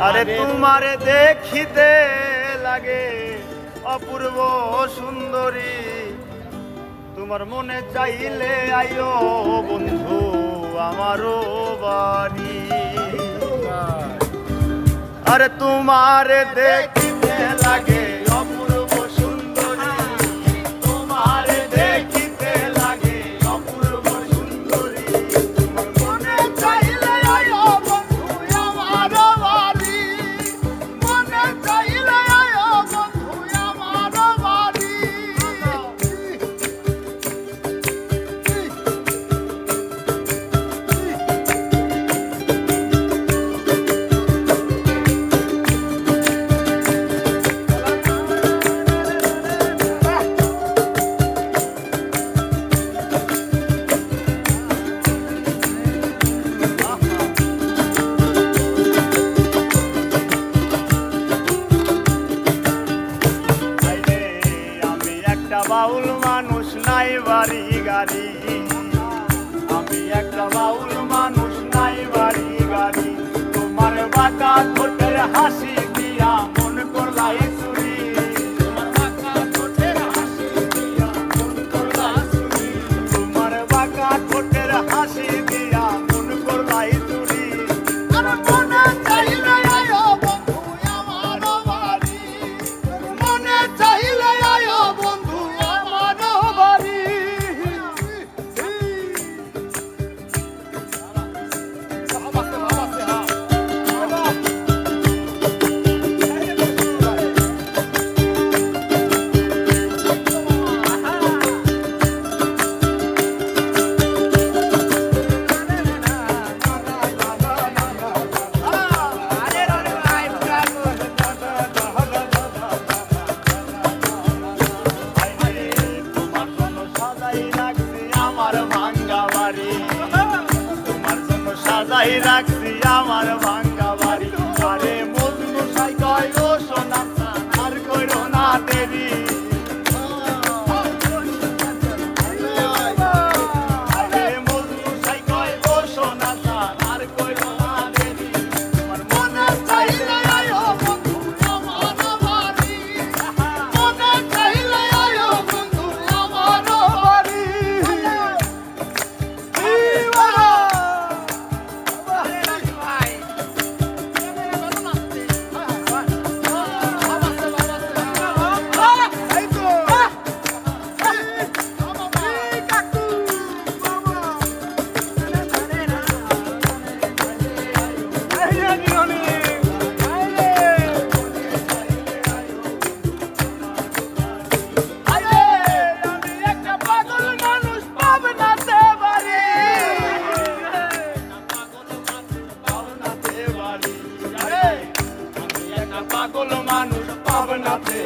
আরে তোমারে দেখিতে লাগে অপূর্ব সুন্দরী, তোমার মনে চাইলে আইও বন্ধু আমারও বাড়ি। আরে তোমারে দেখিতে লাগে অপূর্ব সুন্দরী, তোমারে দেখিতে লাগে অপূর্ব সুন্দরী, তোমার মনে চাইলে আইও বন্ধু আমারও বাড়ি, মনে চাইলে আইও বন্ধু আমারও বাড়ি। বাউল মানুষ নাই বাড়ি গাড়ি, আমি একটা বাউল মানুষ নাই বাড়ি গাড়ি, তোমার বাঁকা ঠোঁটের হাসি দিয়া মন করলাই চুরি, তোমার বাঁকা ঠোঁটের হাসি দিয়া মন করলাই চুরি, তোমার বাঁকা ঠোঁটের হাসি দিয়া মন করলাই চুরি। আর মনে চাইলে আয়ো বন্ধু আমারও বাড়ি, মনে চাইলে আয়ো বন্ধু আমারও বাড়ি। সাজাই রাখছি আমার ভাঙ্গা বাড়ি, আরে মজনু সাই কয় ও সোনা আর কইরো না দেরি, আরে মজনু সাই কয় ও সোনা আর কইরো না দেরি, তোমার মনে চাইলে আয়ো বন্ধু আমারও বাড়ি, মনে চাইলে আয়ো বন্ধু আমারও বাড়ি। পাগল মানুষ পাবনাতে